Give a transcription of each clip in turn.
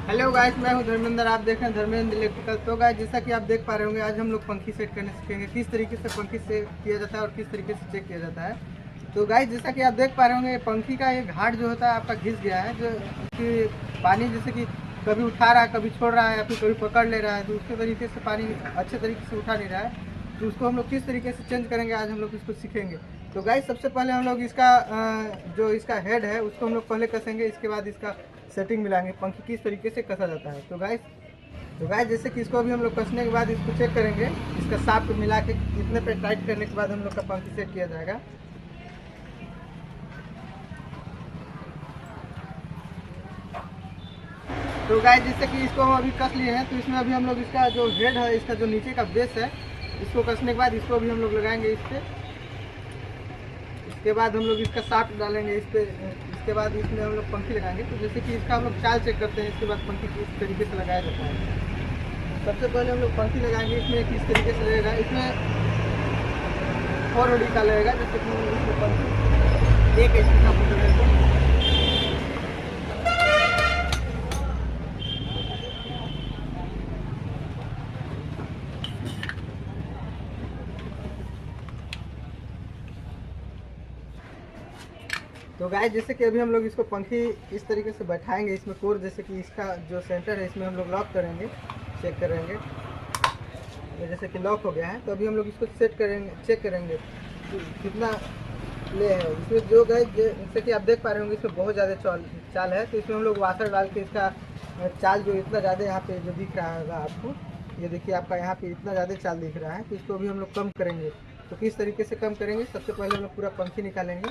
Hello guys, मैं हूं धर्मेंद्र। आप देख रहे हैं धर्मेंद्र इलेक्ट्रिकल। तो गाइस, जैसा कि आप देख पा रहे होंगे, आज हम लोग पंखी सेट करने सीखेंगे किस तरीके से पंखी से किया जाता है और किस तरीके से चेक किया जाता है। तो गाइस, जैसा कि आप देख पा रहे होंगे, पंखी का ये घाट जो होता है आपका घिस गया है, जो कि पानी जैसे कि कभी उठा रहा है, कभी छोड़ रहा है या फिर कभी पकड़ ले रहा है, तो उसके तरीके से पानी अच्छे तरीके से उठा नहीं रहा है। तो उसको हम लोग किस तरीके से चेंज करेंगे, आज हम लोग इसको सीखेंगे। तो गाइस, सबसे पहले हम लोग इसका जो इसका हेड है उसको हम लोग पहले कसेंगे। इसके बाद इसका सेटिंग मिलाएंगे, पंखी किस तरीके से कसा जाता है। तो गाइस जैसे कि इसको अभी हम लोग कसने के बाद इसको चेक करेंगे, इसका साफ मिला के इतने पे टाइट करने के बाद हम लोग का पंखी सेट किया जाएगा। तो गाइस, जैसे कि इसको हम अभी कस लिए हैं, तो इसमें अभी हम लोग इसका जो हेड है, इसका जो नीचे का बेस है, इसको कसने के बाद इसको भी हम लोग लगाएंगे इस पर। इसके बाद हम लोग इसका साफ डालेंगे इस पर। इसके बाद इसमें हम लोग पंखी लगाएंगे। तो जैसे कि इसका हम लोग चाल चेक करते हैं, इसके बाद पंखी किस तरीके से लगाया जाता है। सबसे पहले हम लोग पंखी लगाएंगे, इसमें किस तरीके से लगेगा। इसमें 4 का लगेगा, जैसे कि इसमें पंखी एक एच का मोटर। तो गाइस, जैसे कि अभी हम लोग इसको पंखी इस तरीके से बैठाएंगे, इसमें कोर जैसे कि इसका जो सेंटर है इसमें हम लोग लॉक करेंगे, चेक करेंगे। ये जैसे कि लॉक हो गया है, तो अभी हम लोग इसको सेट करेंगे, चेक करेंगे कि कितना प्ले है इसमें। जो गाइस, जैसे कि आप देख पा रहे होंगे, इसमें बहुत ज़्यादा चाल है। तो इसमें हम लोग वाशर डाल के इसका चाल जो इतना ज़्यादा यहाँ पे जो दिख रहा होगा आपको, ये देखिए आपका यहाँ पे इतना ज़्यादा चाल दिख रहा है। तो इसको अभी हम लोग कम करेंगे। तो किस तरीके से कम करेंगे, सबसे पहले हम लोग पूरा पंखी निकालेंगे।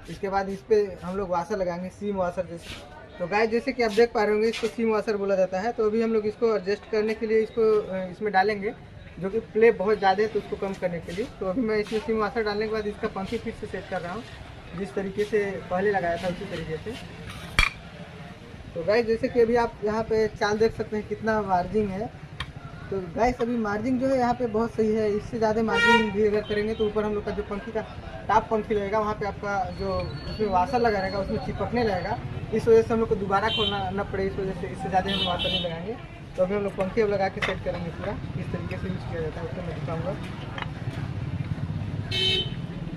इसके बाद इस पर हम लोग वाशर लगाएंगे, सीम वाशर जैसे। तो गाइस, जैसे कि आप देख पा रहे होंगे, इसको सीम वाशर बोला जाता है। तो अभी हम लोग इसको एडजस्ट करने के लिए इसको इसमें डालेंगे, जो कि प्ले बहुत ज़्यादा है, तो उसको कम करने के लिए। तो अभी मैं इसमें सीम वाशर डालने के बाद इसका पंखी फिर से सेट कर रहा हूँ, जिस तरीके से पहले लगाया था उसी तरीके से। तो गाइस, जैसे कि अभी आप यहाँ पे चाल देख सकते हैं कितना मार्जिन है। तो गाइस, अभी मार्जिन जो है यहाँ पे बहुत सही है। इससे ज़्यादा मार्जिन भी अगर करेंगे तो ऊपर हम लोग का जो पंखी का टॉप पंखी लगेगा, वहाँ पे आपका जो उसमें वाशर लगा रहेगा उसमें चिपकने लगेगा। इस वजह से हम लोग को दोबारा खोलना न पड़े, इस वजह से इससे ज़्यादा हम वाशर नहीं लगाएंगे। तो अभी हम लोग पंखी अब लगा के सेट करेंगे पूरा, किस तरीके से यूज़ किया जाता है उसको मैं दिखाऊँगा।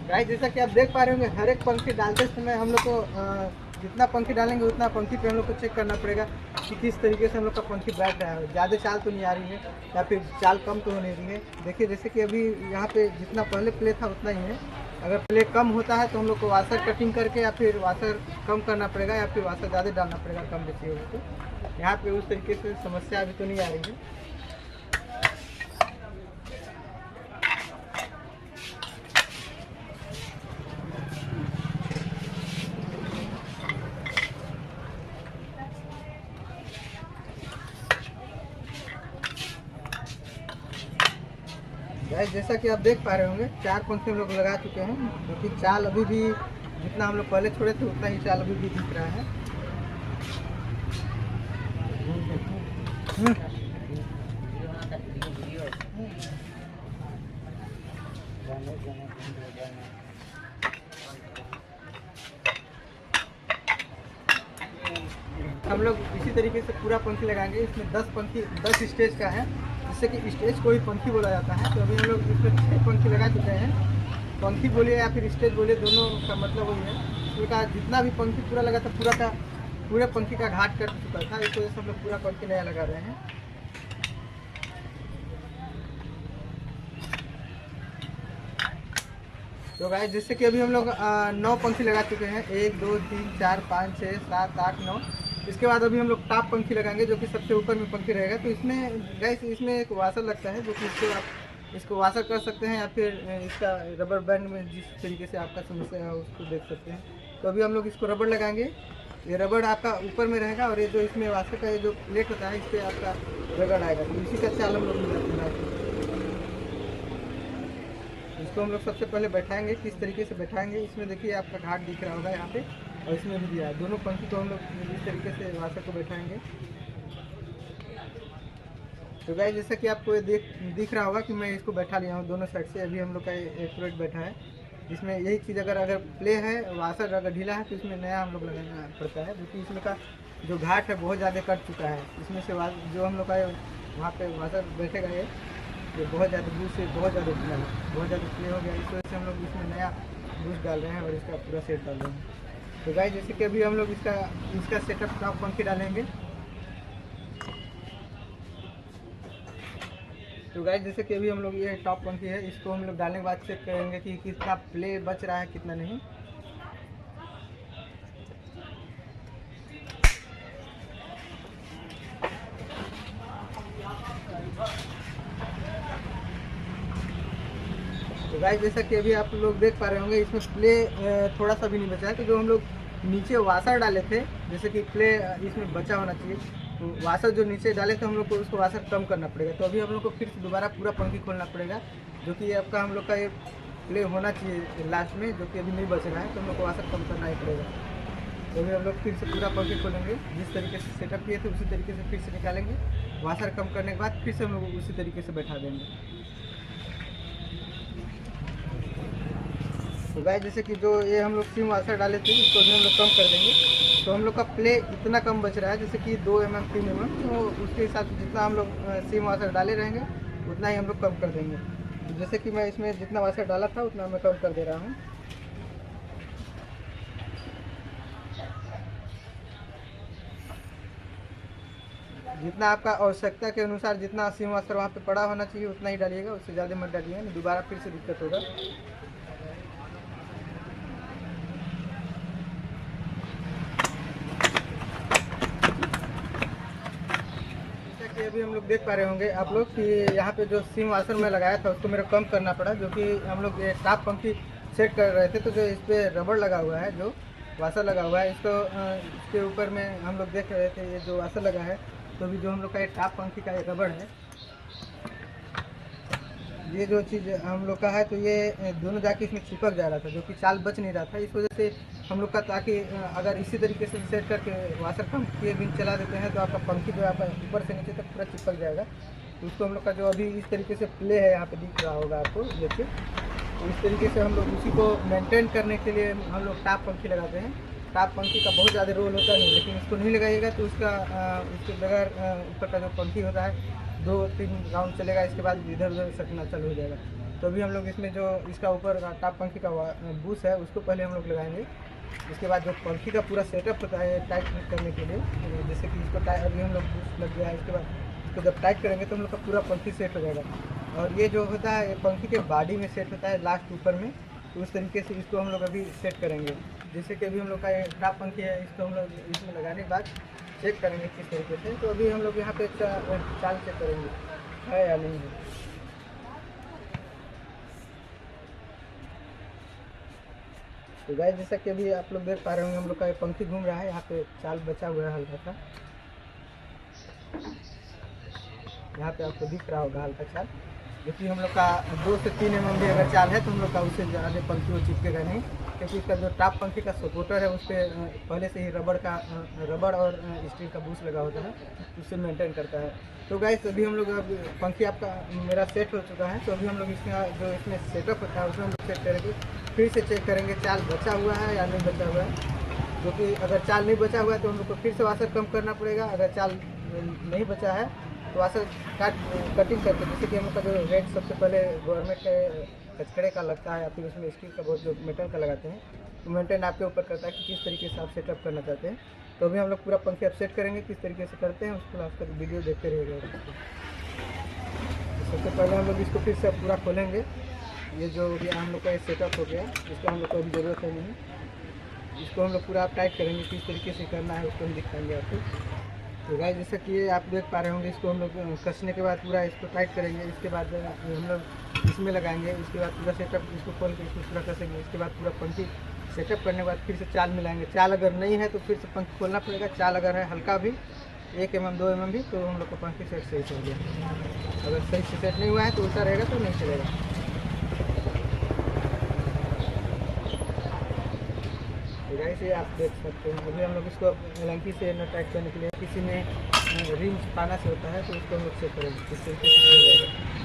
गाइस, जैसा कि आप देख पा रहे होंगे, हर एक पंखी डालते समय हम लोग को जितना पंखी डालेंगे उतना पंखी पे हम लोग को चेक करना पड़ेगा कि किस तरीके से हम लोग का पंखी बैठ रहा है। ज़्यादा चाल तो नहीं आ रही है या फिर चाल कम तो हो नहीं रही है। देखिए, जैसे कि अभी यहाँ पे जितना पहले प्ले था उतना ही है। अगर प्ले कम होता है तो हम लोग को वाशर कटिंग करके या फिर वाशर कम करना पड़ेगा, या फिर वाशर ज़्यादा डालना पड़ेगा कम बेची होगी। तो यहाँ पर उस तरीके से समस्या अभी तो नहीं आ रही है। गाइस, जैसा कि आप देख पा रहे होंगे, 4 पंखे हम लोग लगा चुके हैं, जो कि चाल अभी भी जितना हम लोग पहले छोड़े थे उतना ही चाल अभी भी दिख रहा है। हम लोग इसी तरीके से पूरा पंखी लगाएंगे। इसमें 10 स्टेज का है, जिससे कि स्टेज को ही पंखी बोला जाता है। तो अभी हम लोग इसमें 6 पंखी लगा चुके हैं। पंखी बोलिए या फिर स्टेज बोलिए, दोनों का मतलब वही है। इसमें का जितना भी पंखी पूरा लगा था, पूरे पंखी का घाट कट चुका था। इस वजह से हम लोग पूरा पंखी नया लगा रहे हैं। तो गाइस, जैसे कि अभी हम लोग 9 पंखी लगा चुके हैं, 1 2 3 4 5 6 7 8 9। इसके बाद अभी हम लोग टॉप पंखी लगाएंगे, जो कि सबसे ऊपर में पंखी रहेगा। तो इसमें गाइस, इसमें एक वाशर लगता है, जो कि इसको आप इसको वाशर कर सकते हैं, या फिर इसका रबर बैंड में जिस तरीके से आपका समस्या है उसको देख सकते हैं। तो अभी हम लोग इसको रबड़ लगाएंगे। ये रबड़ आपका ऊपर में रहेगा, और ये जो इसमें वाशर का ये जो प्लेट होता है, इस पर आपका रगड़ आएगा। तो इसी का चाल हम लोग मिलाते। इसको हम लोग सबसे पहले बैठाएंगे, किस तरीके से बैठाएंगे। इसमें देखिए आपका घाट दिख रहा होगा यहाँ पे, और इसमें भी दिया है। दोनों पंखी को हम लोग इस तरीके से वाशर को बैठाएंगे। तो गाइस, जैसा कि आपको ये दिख रहा होगा कि मैं इसको बैठा लिया हूँ दोनों साइड से। अभी हम लोग का एक्यूरेट बैठा है। इसमें यही चीज़, अगर प्ले है, वाशर अगर ढीला है तो इसमें नया हम लोग लगाना पड़ता है, जो कि इसमें का जो घाट है बहुत ज़्यादा कट चुका है। इसमें से जो हम लोग का वहाँ पे वाटर बैठेगा ये बहुत ज़्यादा बूस्ट से बहुत ज़्यादा उठना है, बहुत ज़्यादा प्ले हो गया। इस वजह से हम लोग इसमें नया बूस्ट डाल रहे हैं और इसका पूरा सेट डाल रहे हैं। तो गाइस जैसे कि अभी हम लोग इसका सेटअप टॉप पंखी डालेंगे। तो गाइस जैसे कि अभी हम लोग ये टॉप पंखी है, इसको हम लोग डालने के बाद चेक करेंगे कि कितना प्ले बच रहा है कितना नहीं। तो गाइस जैसा कि अभी आप लोग देख पा रहे होंगे इसमें प्ले थोड़ा सा भी नहीं बचा है। तो जो हम लोग नीचे वाशर डाले थे, जैसे कि प्ले इसमें बचा होना चाहिए, तो वाशर जो नीचे डाले थे हम लोग को उसको वाशर कम करना पड़ेगा। तो अभी हम लोग को फिर से दोबारा पूरा पंखी खोलना पड़ेगा, जो कि आपका हम लोग का ये प्ले होना चाहिए लास्ट में, जो कि अभी नहीं बच रहा है। तो हम लोग को वाशर कम करना ही पड़ेगा। तो अभी हम लोग फिर से पूरा पंखी खोलेंगे, जिस तरीके से सेटअप किए थे उसी तरीके से फिर से निकालेंगे। वाशर कम करने के बाद फिर से हम लोग उसी तरीके से बैठा देंगे। तो गाइस जैसे कि जो ये हम लोग सीम वाशर डाले थे इसको भी हम लोग कम कर देंगे। तो हम लोग का प्ले इतना कम बच रहा है, जैसे कि 2 mm 3 mm, तो उसके हिसाब से जितना हम लोग सीम वाशर डाले रहेंगे उतना ही हम लोग कम कर देंगे। तो जैसे कि मैं इसमें जितना वाशर डाला था उतना मैं कम कर दे रहा हूँ। जितना आपका आवश्यकता के अनुसार जितना सीम वाशर वहाँ पे पड़ा होना चाहिए उतना ही डालिएगा, उससे ज़्यादा मत डालिएगा, नहीं दोबारा फिर से दिक्कत होगा। कि अभी हम लोग देख पा रहे होंगे आप लोग कि यहाँ पे जो सीम वाशर मैं लगाया था उसको मेरे कम करना पड़ा, जो कि हम लोग ये टॉप पंखी सेट कर रहे थे। तो जो इस पर रबड़ लगा हुआ है, जो वाशर लगा हुआ है, इसके ऊपर में हम लोग देख रहे थे ये जो वाशर लगा है। तो अभी जो हम लोग का ये टॉप पंखी का ये रबड़ है, ये जो चीज़ हम लोग का है, तो ये दोनों जाके इसमें चिपक जा रहा था, जो कि चाल बच नहीं रहा था। इस वजह से हम लोग का, ताकि अगर इसी तरीके से सेट करके वाशर कम किए बिन चला देते हैं तो आपका पंखी जो है आपका ऊपर से नीचे तक पूरा चिपक जाएगा। तो उसको हम लोग का जो अभी इस तरीके से प्ले है यहाँ पे दिख रहा होगा आपको, देखिए। तो इस तरीके से हम लोग उसी को मेंटेन करने के लिए हम लोग टॉप पंखी लगाते हैं। टॉप पंखी का बहुत ज़्यादा रोल होता नहीं, लेकिन इसको नहीं लगाइएगा तो उसके बगैर ऊपर का जो पंखी होता है 2-3 राउंड चलेगा, इसके बाद इधर उधर सटना चालू हो जाएगा। तो अभी हम लोग इसमें जो इसका ऊपर टॉप पंखी का बूस है उसको पहले हम लोग लगाएंगे। इसके बाद जो पंखी का पूरा सेटअप होता है टाइट करने के लिए, जैसे कि इसको अभी हम लोग बूस लग गया है, इसके बाद इसको जब टाइट करेंगे तो हम लोग का पूरा पंखी सेट हो जाएगा। और ये जो होता है पंखी के बॉडी में सेट होता है लास्ट ऊपर में, तो उस तरीके से इसको हम लोग अभी सेट करेंगे। जैसे कि अभी हम लोग का ये टॉप पंखी है, इसको हम लोग इसमें लगाने के बाद चेक करेंगे किस तरीके से। तो अभी हम लोग यहाँ पे चाल चेक करेंगे है या नहीं है। तो गाइस जैसा कि अभी आप लोग देख पा रहे होंगे हम लोग का ये पंखी घूम रहा है, यहाँ पे चाल बचा हुआ है हल्का सा, यहाँ पे आपको दिख रहा होगा हल्का चाल, जो कि हम लोग का 2 से 3 mm भी अगर चाल है तो हम लोग का उससे ज़्यादा पंखी वो चिपकेगा नहीं, क्योंकि इसका जो टॉप पंखी का सपोर्टर है उस पर पहले से ही रबड़ और स्टील का बूस लगा होता है, उससे मेंटेन करता है। तो गाइस अभी हम लोग पंखी आपका मेरा सेट हो चुका है। तो अभी हम लोग इसमें सेटअप होता है उसमें हम लोग सेट करेंगे, फिर से चेक करेंगे चाल बचा हुआ है या नहीं बचा हुआ है। जो कि अगर चाल नहीं बचा हुआ है तो हम लोग को फिर से वाशर कम करना पड़ेगा। अगर चाल नहीं बचा है तो वाशर कटिंग करके, जैसे कि हम लोग का जो रेट सबसे पहले गवर्नमेंट के कचड़े का लगता है या फिर उसमें स्टील का बहुत जो मेटल का लगाते हैं, तो मेंटेन आपके ऊपर करता है कि किस तरीके से आप सेटअप करना चाहते हैं। तो अभी हम लोग पूरा पंखी अब सेट करेंगे, किस तरीके से करते हैं उसको आपका वीडियो देखते रहिएगा। सबसे पहले हम लोग इसको फिर से पूरा खोलेंगे। ये जो भी हम लोग का सेटअप हो गया, इसका हम लोग को अभी ज़रूरत है नहीं, इसको हम लोग पूरा आप टाइट करेंगे, किस तरीके से करना है उसको हम दिखाएंगे आपको। तो गाइस जैसा कि ये आप देख पा रहे होंगे, इसको हम लोग कसने के बाद पूरा इसको टाइट करेंगे। इसके बाद हम लोग इसमें लगाएंगे, इसके बाद पूरा सेटअप इसको खोल के इसको पूरा कसेंगे। इसके बाद पूरा पंखी सेटअप करने के बाद फिर से चाल मिलाएंगे। चाल अगर नहीं है तो फिर से पंखी खोलना पड़ेगा, चाल अगर है हल्का भी 1 mm 2 mm भी, तो हम लोग का पंखी सेट सही से हो गया। अगर सही से सेट नहीं हुआ है तो उल्टा रहेगा तो नहीं चलेगा। ऐसे आप देख सकते हैं। अभी हम लोग इसको लंकी से न टाइट करने के लिए किसी में रिंच पाना से होता है, तो उसको हम लोग चेक करेंगे इस तरीके से हो जाएगा।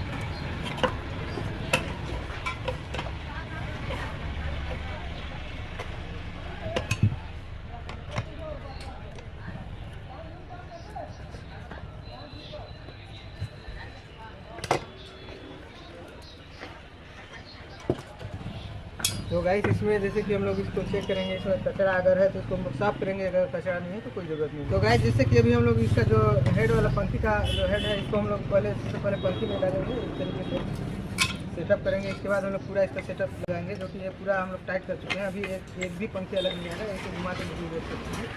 तो गाइस इसमें जैसे कि हम लोग इसको चेक करेंगे, इसमें कचरा अगर है तो उसको हम लोग साफ करेंगे, अगर कचरा नहीं है तो कोई ज़रूरत नहीं। तो गाइस जैसे कि अभी हम लोग इसका जो हेड वाला पंखी का जो हेड है, इसको हम लोग सबसे पहले पंखी में डालेंगे, इस तरीके से सेटअप करेंगे। इसके बाद हम लोग पूरा इसका सेटअप लगाएंगे, जो कि ये पूरा हम लोग टाइट कर चुके हैं। अभी एक भी पंखी अलग नहीं आ रहा है, इसे घुमा के नहीं देख सकते हैं।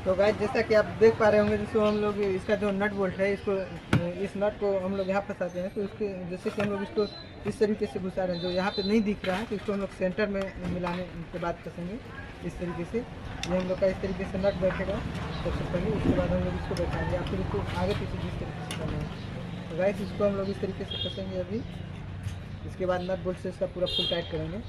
तो गाइस जैसा कि आप देख पा रहे होंगे, जिसको हम लोग इसका जो नट बोल्ट है, इसको इस नट को हम लोग यहाँ फंसाते हैं। तो इसके जैसे कि हम लोग इसको इस तरीके से घुसा रहे हैं, जो यहाँ पे नहीं दिख रहा है, तो इसको हम लोग सेंटर में मिलाने के बाद फंसेंगे इस तरीके से। ये हम लोग का इस तरीके से नट बैठेगा सबसे पहले, उसके बाद हम लोग इसको बैठाएंगे, या फिर इसको आगे पीछे जिस तरीके से करना है। तो गाइस इसको हम लोग इस तरीके से फंसेंगे अभी। इसके बाद नट बोल्ट से इसका पूरा फुल टाइट करेंगे।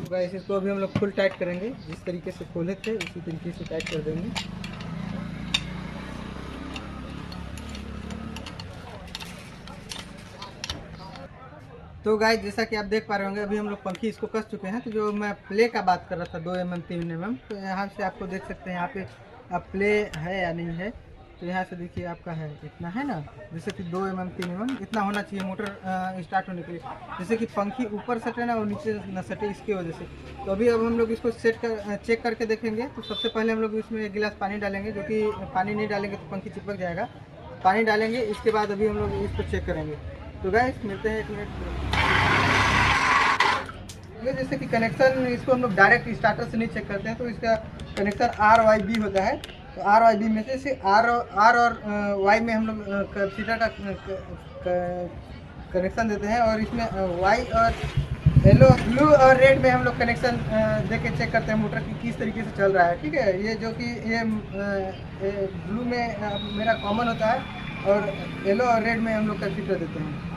गाइस इसको अभी हम लोग फुल टाइट करेंगे, जिस तरीके से खोले थे उसी तरीके से टाइट कर देंगे। तो गाइस जैसा कि आप देख पा रहे होंगे, अभी हम लोग पंखी इसको कस चुके हैं। तो जो मैं प्ले का बात कर रहा था 2 mm 3 mm, तो यहाँ से आपको देख सकते हैं यहाँ पे अब प्ले है या नहीं है। तो यहाँ से देखिए आपका है, इतना है ना, जैसे कि 2 mm 3 mm इतना होना चाहिए मोटर स्टार्ट होने के लिए। जैसे कि पंखी ऊपर सटे ना और नीचे न सटे, इसकी वजह से। तो अभी अब हम लोग इसको चेक करके देखेंगे। तो सबसे पहले हम लोग इसमें 1 गिलास पानी डालेंगे, जो कि पानी नहीं डालेंगे तो पंखी चिपक जाएगा। पानी डालेंगे, इसके बाद अभी हम लोग इसको चेक करेंगे। तो गाइस मिलते हैं 1 मिनट। जैसे कि कनेक्शन इसको हम लोग डायरेक्ट स्टार्टर से नहीं चेक करते हैं, तो इसका कनेक्शन RYB होता है। तो RYB में से आर और वाई में हम लोग कैपेसिटर का कनेक्शन देते हैं, और इसमें वाई और येलो, ब्लू और रेड में हम लोग कनेक्शन दे के चेक करते हैं मोटर की किस तरीके से चल रहा है। ठीक है, ये जो कि ये ब्लू में मेरा कॉमन होता है, और येलो और रेड में हम लोग कैपेसिटर देते हैं।